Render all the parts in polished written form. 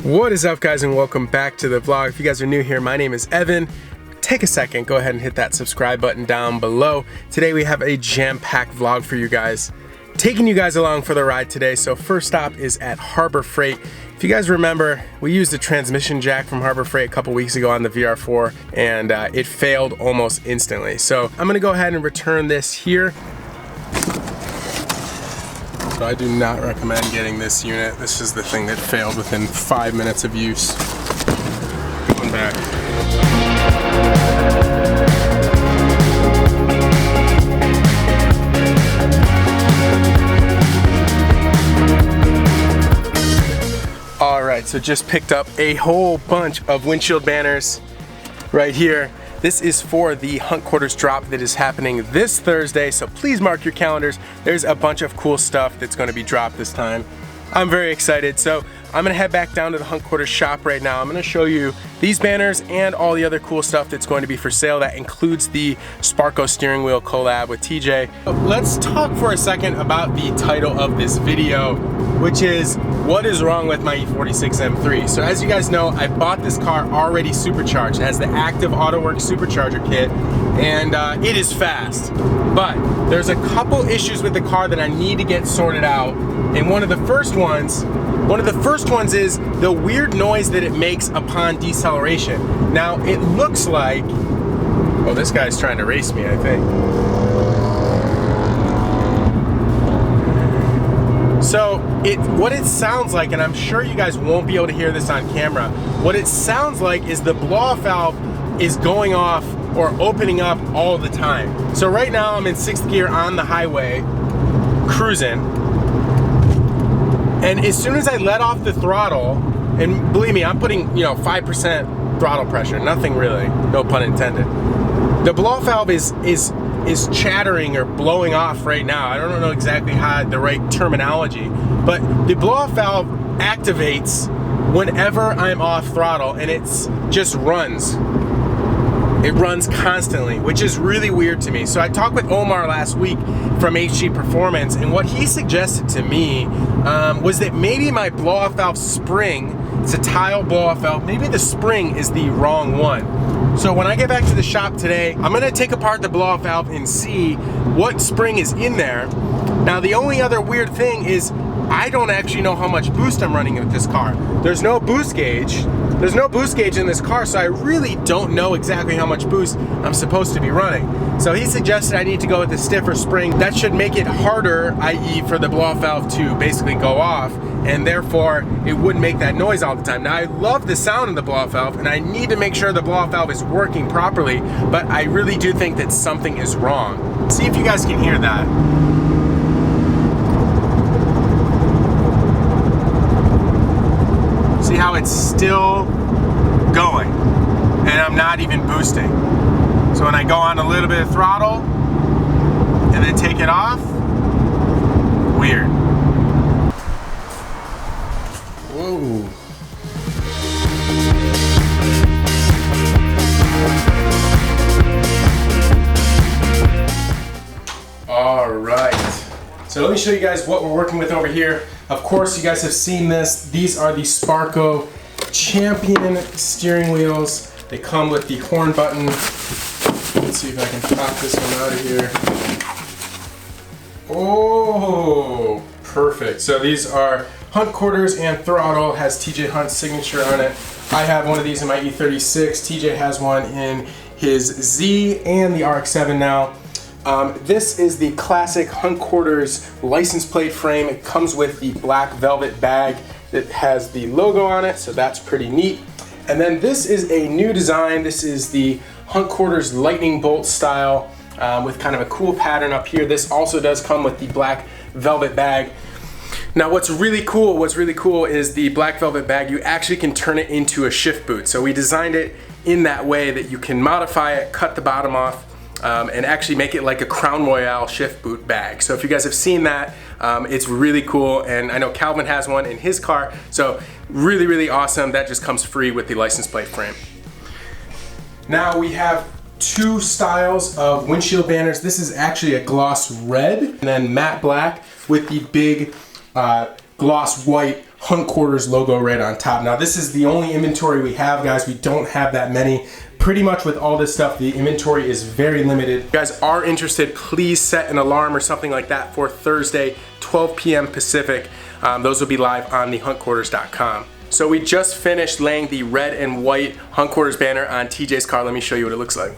What is up, guys, and welcome back to the vlog. If you guys are new here, my name is Evan. Take a second, go ahead and hit that subscribe button down below. Today we have a jam-packed vlog for you guys, taking you guys along for the ride today. So first stop is at Harbor Freight. If you guys remember, we used a transmission jack from Harbor Freight a couple weeks ago on the VR4, and it failed almost instantly. So I'm gonna go ahead and return this here. So I do not recommend getting this unit. This is the thing that failed within 5 minutes of use. Going back. All right, so just picked up a whole bunch of windshield banners right here. This is for the Hunt Quarters drop that is happening this Thursday, so please mark your calendars. There's a bunch of cool stuff that's gonna be dropped this time. I'm very excited, so I'm gonna head back down to the Hunt Quarters shop right now. I'm gonna show you these banners and all the other cool stuff that's going to be for sale. That includes the Sparco steering wheel collab with TJ. Let's talk for a second about the title of this video, which is what is wrong with my E46 M3. So as you guys know, I bought this car already supercharged. It has the active AutoWorks supercharger kit, and it is fast. But there's a couple issues with the car that I need to get sorted out. And one of the first ones is the weird noise that it makes upon deceleration. Now it looks like, oh, this guy's trying to race me, I think. So what it sounds like, and I'm sure you guys won't be able to hear this on camera, what it sounds like is the blow-off valve is going off or opening up all the time. So right now I'm in 6th gear on the highway, cruising, and as soon as I let off the throttle, and believe me, I'm putting 5% throttle pressure, nothing really, no pun intended. The blow-off valve is chattering or blowing off right now. I don't know exactly how the right terminology, but the blow-off valve activates whenever I'm off throttle, and it's just runs. It runs constantly, which is really weird to me. So I talked with Omar last week from HG Performance, and what he suggested to me was that maybe my blow-off valve spring, it's a tile blow-off valve, maybe the spring is the wrong one. So when I get back to the shop today, I'm gonna take apart the blow-off valve and see what spring is in there. Now the only other weird thing is I don't actually know how much boost I'm running with this car. There's no boost gauge. There's no boost gauge in this car, so I really don't know exactly how much boost I'm supposed to be running. So he suggested I need to go with a stiffer spring. That should make it harder, i.e. for the blow-off valve to basically go off, and therefore it wouldn't make that noise all the time. Now I love the sound of the blow-off valve, and I need to make sure the blow-off valve is working properly, but I really do think that something is wrong. See if you guys can hear that. See how it's still going, and I'm not even boosting. So when I go on a little bit of throttle and then take it off, weird. Whoa. All right. So let me show you guys what we're working with over here. Of course, you guys have seen this. These are the Sparco Champion steering wheels. They come with the horn button. Let's see if I can pop this one out of here. Oh, perfect. So these are Hunt Quarters and throtl, has TJ Hunt's signature on it. I have one of these in my E36. TJ has one in his Z and the RX-7 now. This is the classic Hunt Quarters license plate frame. It comes with the black velvet bag that has the logo on it, so that's pretty neat. And then this is a new design. This is the Hunt Quarters lightning bolt style with kind of a cool pattern up here. This also does come with the black velvet bag. Now what's really cool is the black velvet bag, you actually can turn it into a shift boot. So we designed it in that way that you can modify it, cut the bottom off, and actually make it like a Crown Royale shift boot bag. So if you guys have seen that, it's really cool, and I know Calvin has one in his car, so really, really awesome. That just comes free with the license plate frame. Now we have two styles of windshield banners. This is actually a gloss red and then matte black with the big gloss white Hunt Quarters logo right on top. Now this is the only inventory we have, guys. We don't have that many. Pretty much with all this stuff, the inventory is very limited. If you guys are interested, please set an alarm or something like that for Thursday, 12 p.m. Pacific. Those will be live on thehuntquarters.com. So we just finished laying the red and white Hunt Quarters banner on TJ's car. Let me show you what it looks like.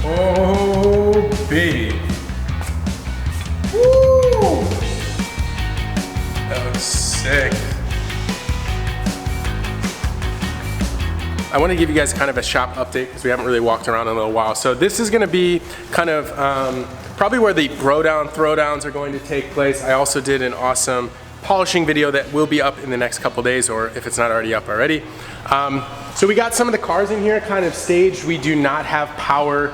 Oh, baby. Woo! That looks sick. I want to give you guys kind of a shop update because we haven't really walked around in a little while. So this is going to be kind of probably where the bro down throwdowns are going to take place. I also did an awesome polishing video that will be up in the next couple days, or if it's not already up already. So we got some of the cars in here kind of staged. We do not have power.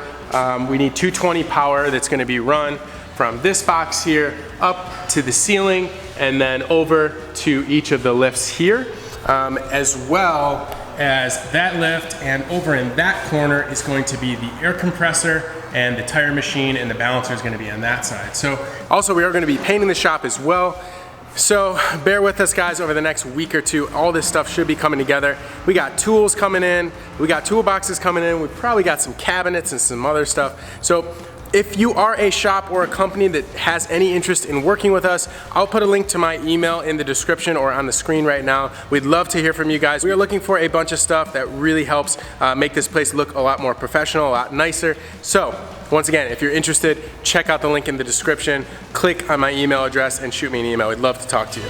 We need 220 power that's going to be run from this box here up to the ceiling and then over to each of the lifts here, as well as that lift, and over in that corner is going to be the air compressor and the tire machine, and the balancer is going to be on that side. So also we are going to be painting the shop as well. So bear with us, guys, over the next week or two. All this stuff should be coming together. We got tools coming in, we got toolboxes coming in, we probably got some cabinets and some other stuff. So if you are a shop or a company that has any interest in working with us, I'll put a link to my email in the description or on the screen right now. We'd love to hear from you guys. We are looking for a bunch of stuff that really helps make this place look a lot more professional, a lot nicer. So once again, if you're interested, check out the link in the description, click on my email address and shoot me an email. We'd love to talk to you.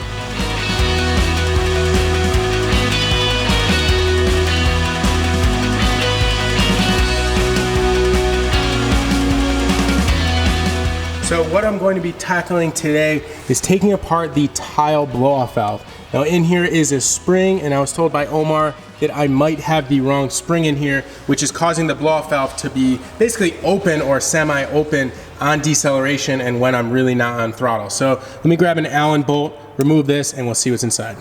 So what I'm going to be tackling today is taking apart the tile blow-off valve. Now in here is a spring, and I was told by Omar that I might have the wrong spring in here, which is causing the blow-off valve to be basically open or semi-open on deceleration and when I'm really not on throttle. So let me grab an Allen bolt, remove this, and we'll see what's inside.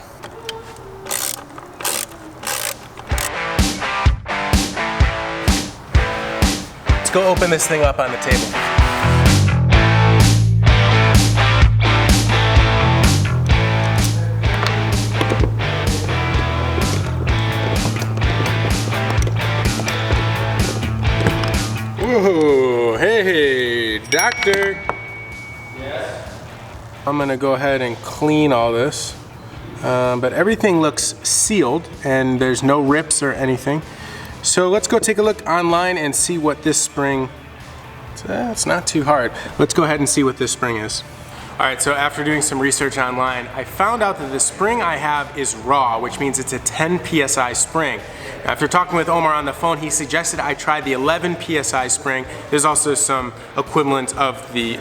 Let's go open this thing up on the table. Whoa, hey, doctor. Yes? I'm gonna go ahead and clean all this, but everything looks sealed and there's no rips or anything. So let's go take a look online and see what this spring, it's not too hard. Let's go ahead and see what this spring is. All right, so after doing some research online, I found out that the spring I have is raw, which means it's a 10 PSI spring. After talking with Omar on the phone, he suggested I try the 11 PSI spring. There's also some equivalent of the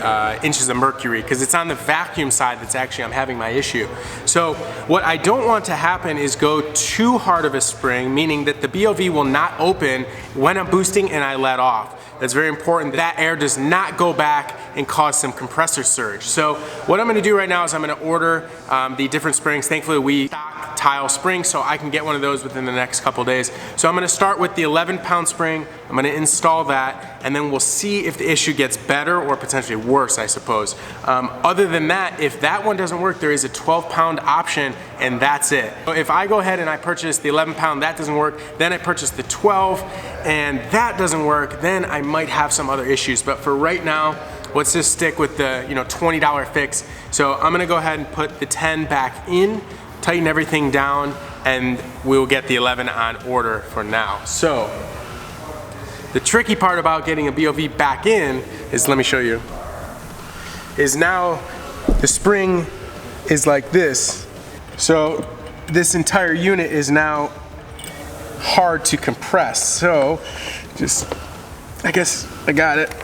inches of mercury, because it's on the vacuum side that's actually I'm having my issue. So what I don't want to happen is go too hard of a spring, meaning that the BOV will not open when I'm boosting and I let off. That's very important. That air does not go back and cause some compressor surge. So what I'm gonna do right now is I'm gonna order the different springs. Thankfully we stock tile springs, so I can get one of those within the next couple days. So I'm gonna start with the 11-pound spring. I'm gonna install that, and then we'll see if the issue gets better or potentially worse, I suppose. Other than that, if that one doesn't work, there is a 12-pound option, and that's it. So if I go ahead and I purchase the 11-pound, that doesn't work, then I purchase the 12, and that doesn't work, then I might have some other issues. But for right now, let's just stick with the $20 fix. So I'm gonna go ahead and put the 10 back in, tighten everything down, and we'll get the 11 on order for now. So the tricky part about getting a BOV back in is, let me show you, is now the spring is like this. So this entire unit is now hard to compress. So just, I guess I got it.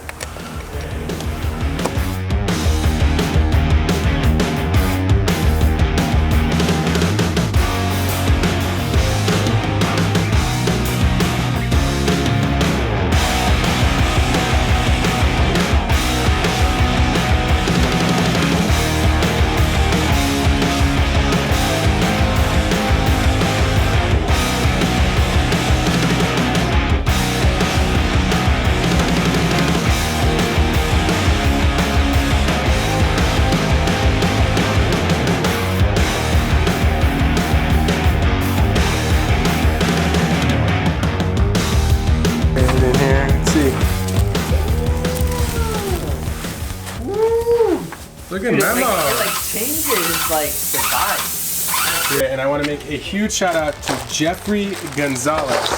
Look at Memo. It like changes like the vibe. Yeah, and I want to make a huge shout out to Jeffrey Gonzalez.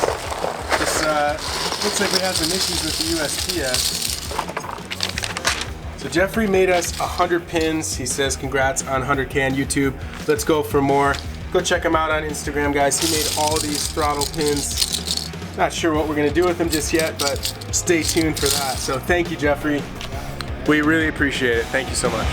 This looks like we have some issues with the USPS. So Jeffrey made us 100 pins. He says congrats on 100K on YouTube. Let's go for more. Go check him out on Instagram, guys. He made all these throttle pins. Not sure what we're gonna do with them just yet, but stay tuned for that. So thank you, Jeffrey. We really appreciate it. Thank you so much.